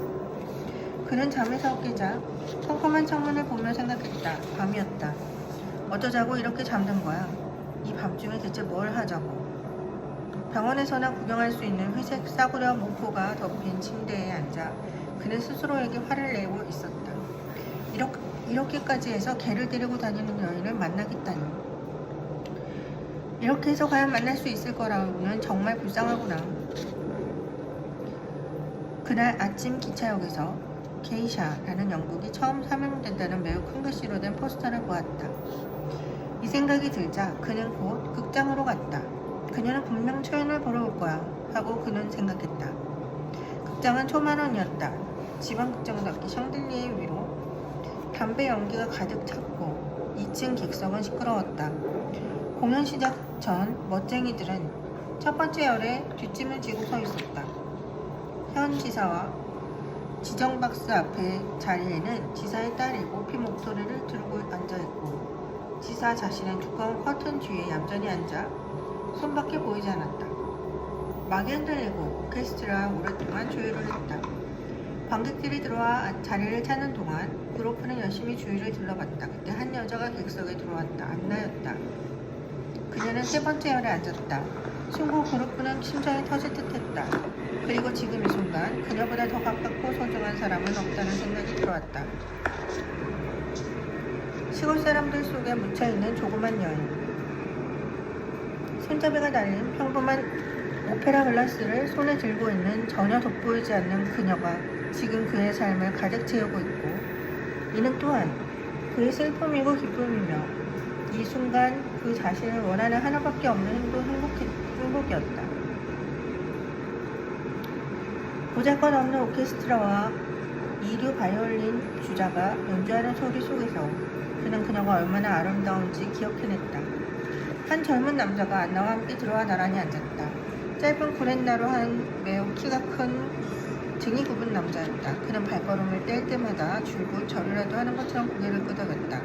그는 잠에서 깨자 컴컴한 창문을 보며 생각했다. 밤이었다. 어쩌자고 이렇게 잠든 거야. 이 밤중에 대체 뭘 하자고. 병원에서나 구경할 수 있는 회색 싸구려 모포가 덮인 침대에 앉아 그는 스스로에게 화를 내고 있었다. 이렇게까지 해서 개를 데리고 다니는 여인을 만나겠다니. 이렇게 해서 과연 만날 수 있을 거라고는 정말 불쌍하구나. 그날 아침 기차역에서 게이샤라는 영국이 처음 사명된다는 매우 큰 글씨로 된 포스터를 보았다. 이 생각이 들자 그는 곧 극장으로 갔다. 그녀는 분명 초연을 보러 올 거야 하고 그는 생각했다. 극장은 초만원이었다. 지방극장답게 샹들리에 위로 담배 연기가 가득 찼고 2층 객석은 시끄러웠다. 공연 시작 전 멋쟁이들은 첫 번째 열에 뒷짐을 지고 서 있었다. 현 지사와 지정박스 앞에 자리에는 지사의 딸이 높이 목소리를 들고 앉아있고 지사 자신은 두꺼운 커튼 뒤에 얌전히 앉아 손밖에 보이지 않았다. 막이 흔들리고 오케스트라가 오랫동안 조율을 했다. 관객들이 들어와 자리를 찾는 동안 그룹은 열심히 주위를 둘러봤다. 그때 한 여자가 객석에 들어왔다. 안나였다. 그녀는 세 번째 열에 앉았다. 순간 그룹은 심장이 터질 듯했다. 그리고 지금 이 순간 그녀보다 더 가깝고 소중한 사람은 없다는 생각이 들어왔다. 시골 사람들 속에 묻혀있는 조그만 여인. 손잡이가 달린 평범한 오페라 글라스를 손에 들고 있는 전혀 돋보이지 않는 그녀가 지금 그의 삶을 가득 채우고 있고 이는 또한 그의 슬픔이고 기쁨이며 이 순간 그 자신을 원하는 하나밖에 없는 행복이었다. 보잘것없는 오케스트라와 이류 바이올린 주자가 연주하는 소리 속에서 그는 그녀가 얼마나 아름다운지 기억해냈다. 한 젊은 남자가 안나와 함께 들어와 나란히 앉았다. 짧은 구렛나루 한 매우 키가 큰 등이 굽은 남자였다. 그는 발걸음을 뗄 때마다 줄곧 절이라도 하는 것처럼 고개를 끄덕였다.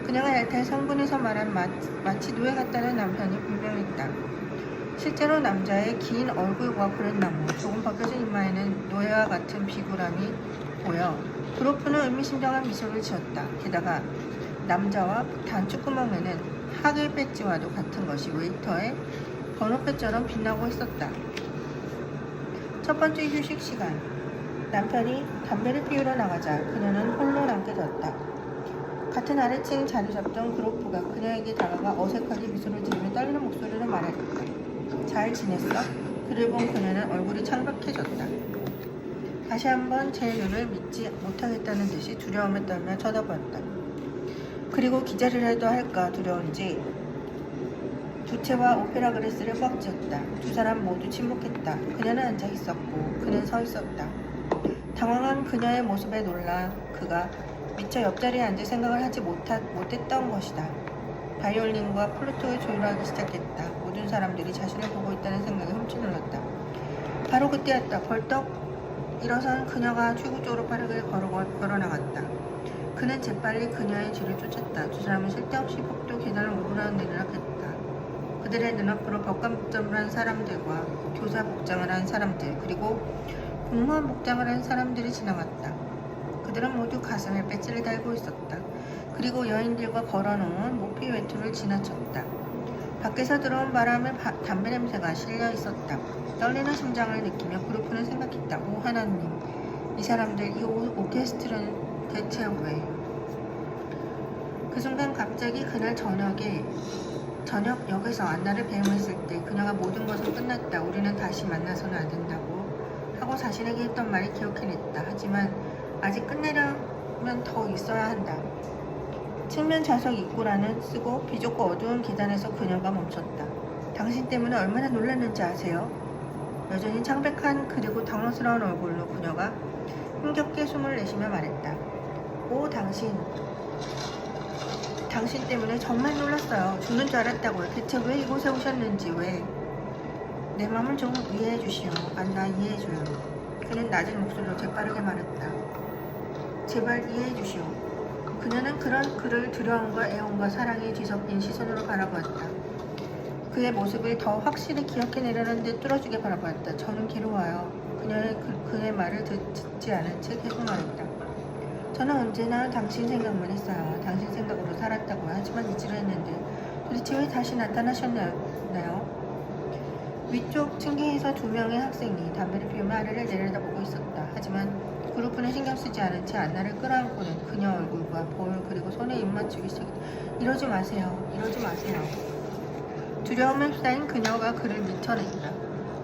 그녀가 얄탈 성분에서 말한 마치 노예 같다는 남편이 분명했다. 실제로 남자의 긴 얼굴과 구렛나무, 조금 벗겨진 이마에는 노예와 같은 비굴함이 보여 그로프는 의미심장한 미소를 지었다. 게다가 남자와 단추구멍에는 하길 배지와도 같은 것이 웨이터의 번호표처럼 빛나고 있었다. 첫 번째 휴식 시간. 남편이 담배를 피우러 나가자 그녀는 홀로 남게 되었다. 같은 아래층에 자리 잡던 그로프가 그녀에게 다가가 어색하게 미소를 지으며 떨리는 목소리로 말했다. 잘 지냈어? 그를 본 그녀는 얼굴이 창백해졌다. 다시 한번 제 눈을 믿지 못하겠다는 듯이 두려움에 떨며 쳐다보았다. 그리고 기다리려도 할까 두려운지 부채와 오페라 그레스를 꽉 쥐었다. 두 사람 모두 침묵했다. 그녀는 앉아 있었고 그는 서 있었다. 당황한 그녀의 모습에 놀라 그가 미처 옆자리에 앉을 생각을 하지 못했던 것이다. 바이올린과 플루토를 조율하기 시작했다. 모든 사람들이 자신을 보고 있다는 생각에 훔쳐 놀랐다. 바로 그때였다. 벌떡 일어선 그녀가 출구 쪽으로 빠르게 걸어나갔다. 그는 재빨리 그녀의 뒤를 쫓았다. 두 사람은 쓸데없이 복도 계단을 오르락내리락 했다. 그들의 눈앞으로 법관복장을 한 사람들과 교사 복장을 한 사람들 그리고 공무원 복장을 한 사람들이 지나갔다. 그들은 모두 가슴에 배지를 달고 있었다. 그리고 여인들과 걸어놓은 모피 외투를 지나쳤다. 밖에서 들어온 바람에 담배 냄새가 실려 있었다. 떨리는 심장을 느끼며 그루프는 생각했다. 오 하나님, 이 사람들, 이 오케스트라는 대체 왜? 그 순간 갑자기 그날 저녁역에서 안나를 배웅했을 때 그녀가 모든 것은 끝났다. 우리는 다시 만나서는 안 된다고 하고 자신에게 했던 말을 기억해냈다. 하지만 아직 끝내려면 더 있어야 한다. 측면 좌석 입구란을 쓰고 비좁고 어두운 계단에서 그녀가 멈췄다. 당신 때문에 얼마나 놀랐는지 아세요? 여전히 창백한 그리고 당황스러운 얼굴로 그녀가 힘겹게 숨을 내쉬며 말했다. 오 당신 때문에 정말 놀랐어요. 죽는 줄 알았다고요. 대체 왜 이곳에 오셨는지 왜? 내 마음을 좀 이해해 주시오. 안나 이해해줘요. 그는 낮은 목소리로 재빠르게 말했다. 제발 이해해 주시오. 그녀는 그를 두려움과 애원과 사랑이 뒤섞인 시선으로 바라보았다. 그의 모습을 더 확실히 기억해내려는 듯 뚫어지게 바라보았다. 저는 괴로워요. 그의 말을 듣지 않은 채 계속 말했다. 저는 언제나 당신 생각만 했어요. 당신 생각으로 살았다고요. 하지만 잊으려 했는데 도대체 왜 다시 나타나셨나요? 위쪽 층계에서 두 명의 학생이 담배를 피우며 아래를 내려다보고 있었다. 하지만 그루프는 신경 쓰지 않은 채 안나를 끌어안고는 그녀 얼굴과 볼 그리고 손에 입 맞추기 시작했다. 이러지 마세요. 이러지 마세요. 두려움에 휩싸인 그녀가 그를 밀쳐냈다.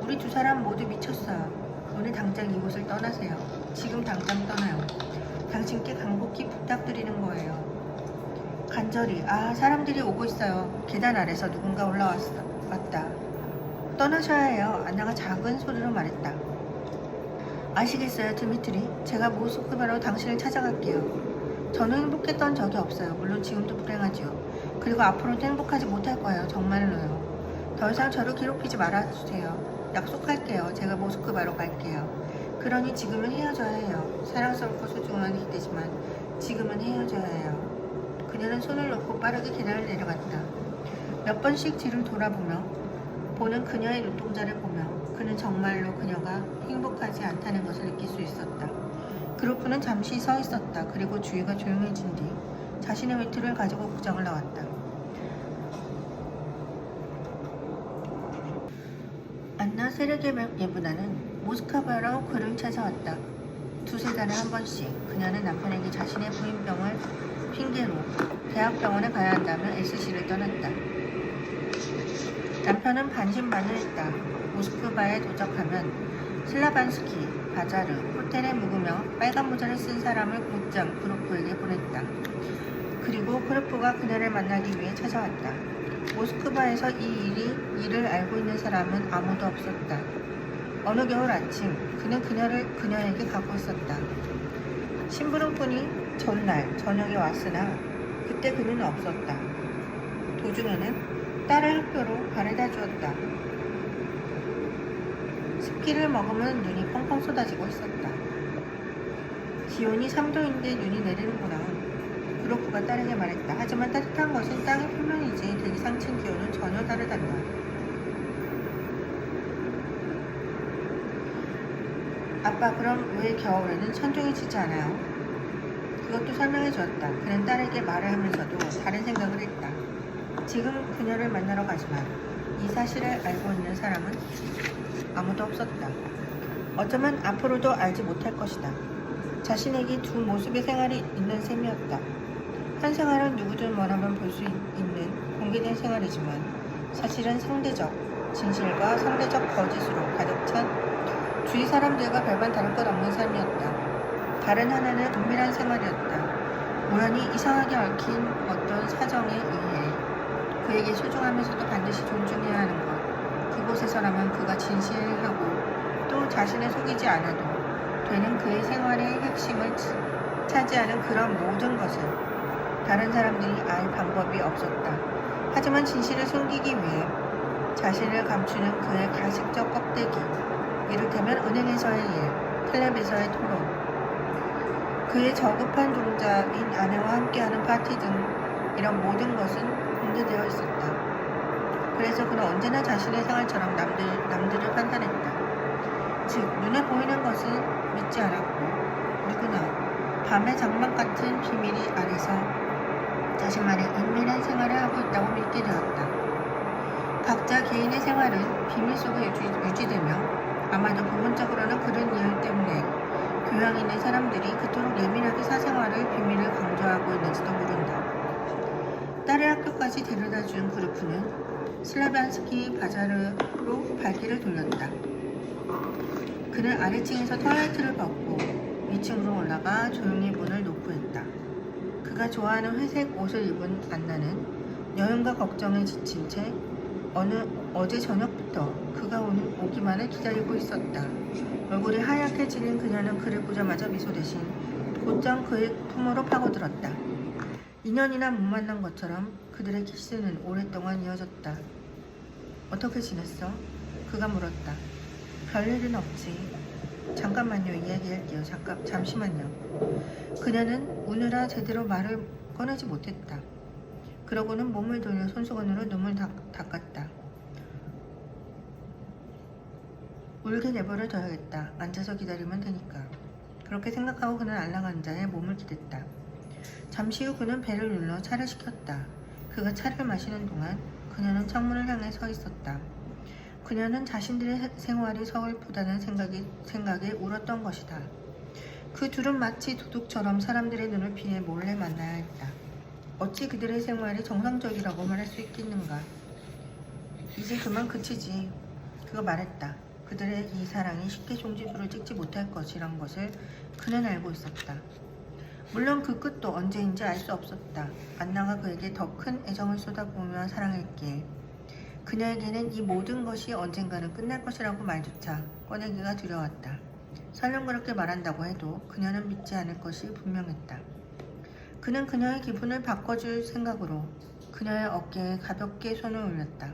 우리 두 사람 모두 미쳤어요. 오늘 당장 이곳을 떠나세요. 지금 당장 떠나요. 당신께 간곡히 부탁드리는 거예요. 간절히. 사람들이 오고 있어요. 계단 아래서 누군가 올라왔다. 떠나셔야 해요. 안나가 작은 소리로 말했다. 아시겠어요, 드미트리? 제가 모스크바로 당신을 찾아갈게요. 저는 행복했던 적이 없어요. 물론 지금도 불행하지요. 그리고 앞으로도 행복하지 못할 거예요. 정말로요. 더 이상 저를 괴롭히지 말아주세요. 약속할게요. 제가 모스크바로 갈게요. 그러니 지금은 헤어져야 해요. 사랑스럽고 소중한 기대지만 지금은 헤어져야 해요. 그녀는 손을 놓고 빠르게 계단을 내려갔다. 몇 번씩 뒤를 돌아보며 보는 그녀의 눈동자를 보며 그는 정말로 그녀가 행복하지 않다는 것을 느낄 수 있었다. 그루프는 잠시 서 있었다. 그리고 주위가 조용해진 뒤 자신의 외투를 가지고 구장을 나왔다. 안나 세르게예브나는 모스크바로 그를 찾아왔다. 두세 달에 한 번씩 그녀는 남편에게 자신의 부인병을 핑계로 대학병원에 가야 한다며 SC를 떠났다. 남편은 반신반의했다. 모스크바에 도착하면 슬라반스키, 바자르, 호텔에 묵으며 빨간 모자를 쓴 사람을 곧장 그루프에게 보냈다. 그리고 그루프가 그녀를 만나기 위해 찾아왔다. 모스크바에서 이 일을 알고 있는 사람은 아무도 없었다. 어느 겨울 아침 그는 그녀에게 가고 있었다. 심부름꾼이 전날 저녁에 왔으나 그때 그는 없었다. 도중에는 딸을 학교로 바래다 주었다. 습기를 머금은 눈이 펑펑 쏟아지고 있었다. 기온이 3도인데 눈이 내리는구나. 그루프가 딸에게 말했다. 하지만 따뜻한 것은 땅의 표면이지 대기 상층 기온은 전혀 다르단다. 아빠, 그럼 왜 겨울에는 천둥이 치지 않아요? 그것도 설명해 주었다. 그는 딸에게 말을 하면서도 다른 생각을 했다. 지금 그녀를 만나러 가지만 이 사실을 알고 있는 사람은 아무도 없었다. 어쩌면 앞으로도 알지 못할 것이다. 자신에게 두 모습의 생활이 있는 셈이었다. 한 생활은 누구든 원하면 볼 수 있는 공개된 생활이지만 사실은 상대적 진실과 상대적 거짓으로 가득 찬 주위 사람들과 별반 다를 것 없는 삶이었다. 다른 하나는 은밀한 생활이었다. 우연히 이상하게 얽힌 어떤 사정에 의해 그에게 소중하면서도 반드시 존중해야 하는 것. 그곳에서라면 그가 진실하고 또 자신을 속이지 않아도 되는 그의 생활의 핵심을 차지하는 그런 모든 것을 다른 사람들이 알 방법이 없었다. 하지만 진실을 숨기기 위해 자신을 감추는 그의 가식적 껍데기, 이를테면 은행에서의 일, 클럽에서의 토론, 그의 저급한 동작인 아내와 함께하는 파티 등 이런 모든 것은 공개되어 있었다. 그래서 그는 언제나 자신의 생활처럼 남들을 판단했다. 즉, 눈에 보이는 것을 믿지 않았고 누구나 밤의 장막 같은 비밀이 아래서 자신만의 은밀한 생활을 하고 있다고 믿게 되었다. 각자 개인의 생활은 비밀 속에 유지되며 아마도 부분적으로는 그런 이유 때문에 교양 있는 사람들이 그토록 예민하게 사생활을 비밀을 강조하고 있는지도 모른다. 딸의 학교까지 데려다 준 그루프는 슬라반스키 바자르로 발길을 돌렸다. 그는 아래층에서 터레이트를 벗고 위층으로 올라가 조용히 문을 노크했다. 그가 좋아하는 회색 옷을 입은 안나는 여행과 걱정에 지친 채 어제 저녁부터 그가 오기만을 기다리고 있었다. 얼굴이 하얗게 질린 그녀는 그를 보자마자 미소 대신 곧장 그의 품으로 파고들었다. 2년이나 못 만난 것처럼 그들의 키스는 오랫동안 이어졌다. 어떻게 지냈어? 그가 물었다. 별일은 없지. 잠깐만요. 이야기할게요. 잠시만요. 그녀는 우느라 제대로 말을 꺼내지 못했다. 그러고는 몸을 돌려 손수건으로 눈물 닦았다. 울게 내버려 둬야겠다. 앉아서 기다리면 되니까. 그렇게 생각하고 그는 알랑앉아에 몸을 기댔다. 잠시 후 그는 배를 눌러 차를 시켰다. 그가 차를 마시는 동안 그녀는 창문을 향해 서 있었다. 그녀는 자신들의 생활이 서글프다는 생각에 울었던 것이다. 그 둘은 마치 도둑처럼 사람들의 눈을 피해 몰래 만나야 했다. 어찌 그들의 생활이 정상적이라고 말할 수 있겠는가. 이제 그만 그치지. 그가 말했다. 그들의 이 사랑이 쉽게 종지부를 찍지 못할 것이란 것을 그는 알고 있었다. 물론 그 끝도 언제인지 알 수 없었다. 안나가 그에게 더 큰 애정을 쏟아부으며 사랑했기에 그녀에게는 이 모든 것이 언젠가는 끝날 것이라고 말조차 꺼내기가 두려웠다. 설령 그렇게 말한다고 해도 그녀는 믿지 않을 것이 분명했다. 그는 그녀의 기분을 바꿔줄 생각으로 그녀의 어깨에 가볍게 손을 올렸다.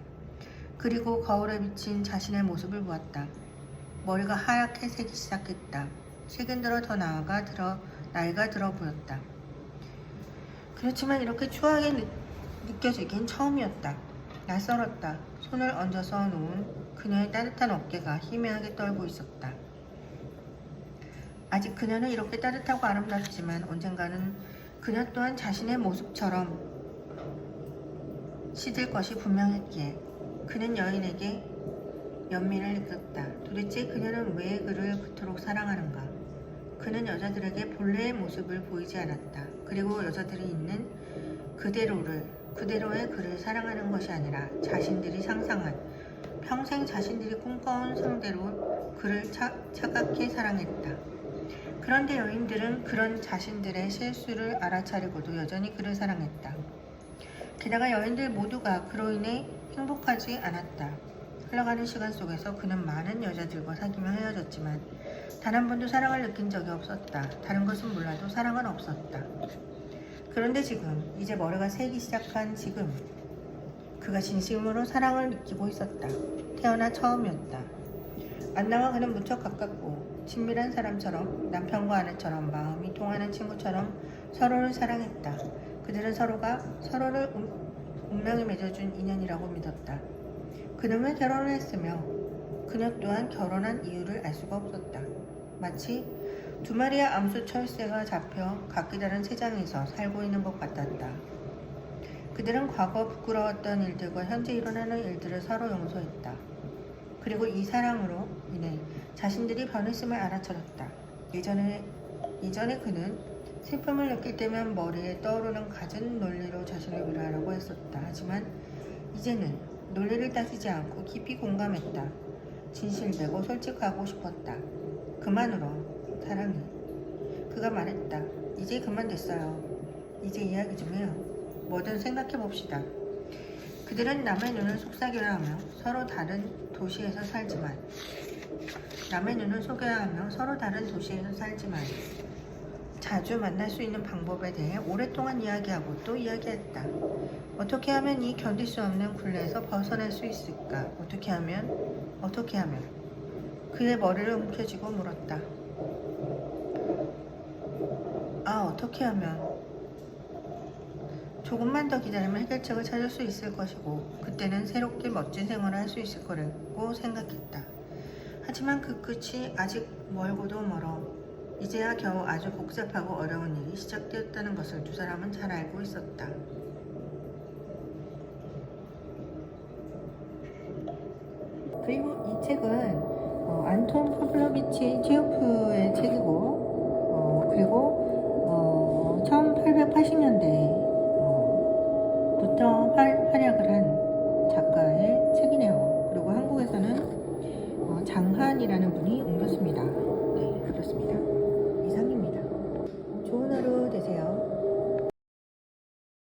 그리고 거울에 비친 자신의 모습을 보았다. 머리가 하얗게 새기 시작했다. 최근 더 나이가 들어 보였다. 그렇지만 이렇게 추하게 느껴지긴 처음이었다. 낯설었다. 손을 얹어서 놓은 그녀의 따뜻한 어깨가 희미하게 떨고 있었다. 아직 그녀는 이렇게 따뜻하고 아름답지만 언젠가는 그녀 또한 자신의 모습처럼 시들 것이 분명했기에 그는 여인에게 연민을 느꼈다. 도대체 그녀는 왜 그를 그토록 사랑하는가? 그는 여자들에게 본래의 모습을 보이지 않았다. 그리고 여자들이 있는 그대로의 그를 사랑하는 것이 아니라 자신들이 상상한, 평생 자신들이 꿈꿔온 상대로 그를 차갑게 사랑했다. 그런데 여인들은 그런 자신들의 실수를 알아차리고도 여전히 그를 사랑했다. 게다가 여인들 모두가 그로 인해 행복하지 않았다. 흘러가는 시간 속에서 그는 많은 여자들과 사귀며 헤어졌지만 단 한 번도 사랑을 느낀 적이 없었다. 다른 것은 몰라도 사랑은 없었다. 그런데 지금, 이제 머리가 새기 시작한 지금, 그가 진심으로 사랑을 느끼고 있었다. 태어나 처음이었다. 안나와 그는 무척 가깝고 친밀한 사람처럼, 남편과 아내처럼, 마음이 통하는 친구처럼 서로를 사랑했다. 그들은 서로가 서로를 운명이 맺어준 인연이라고 믿었다. 그는 왜 결혼을 했으며 그녀 또한 결혼한 이유를 알 수가 없었다. 마치 두 마리의 암수 철새가 잡혀 각기 다른 세상에서 살고 있는 것 같았다. 그들은 과거 부끄러웠던 일들과 현재 일어나는 일들을 서로 용서했다. 그리고 이 사랑으로 인해 자신들이 변했음을 알아차렸다. 예전에 그는 슬픔을 느낄 때면 머리에 떠오르는 갖은 논리로 자신을 위로하라고 했었다. 하지만 이제는 논리를 따지지 않고 깊이 공감했다. 진실되고 솔직하고 싶었다. 그만으로 사랑해. 그가 말했다. 이제 그만 됐어요. 이제 이야기 좀 해요. 뭐든 생각해 봅시다. 그들은 남의 눈을 속삭여야 하며 서로 다른 도시에서 살지만 자주 만날 수 있는 방법에 대해 오랫동안 이야기하고 또 이야기했다. 어떻게 하면 이 견딜 수 없는 굴레에서 벗어날 수 있을까? 어떻게 하면? 그의 머리를 움켜쥐고 물었다. 어떻게 하면? 조금만 더 기다리면 해결책을 찾을 수 있을 것이고 그때는 새롭게 멋진 생활을 할 수 있을 거라고 생각했다. 하지만 그 끝이 아직 멀고도 멀어 이제야 겨우 아주 복잡하고 어려운 일이 시작되었다는 것을 두 사람은 잘 알고 있었다. 그리고 이 책은 안톤 파블로비치 체호프의 책이고 그리고 1880년대부터 활약을 한 작가의 책이네요. 그리고 한국에서는 장한이라는 분이 옮겨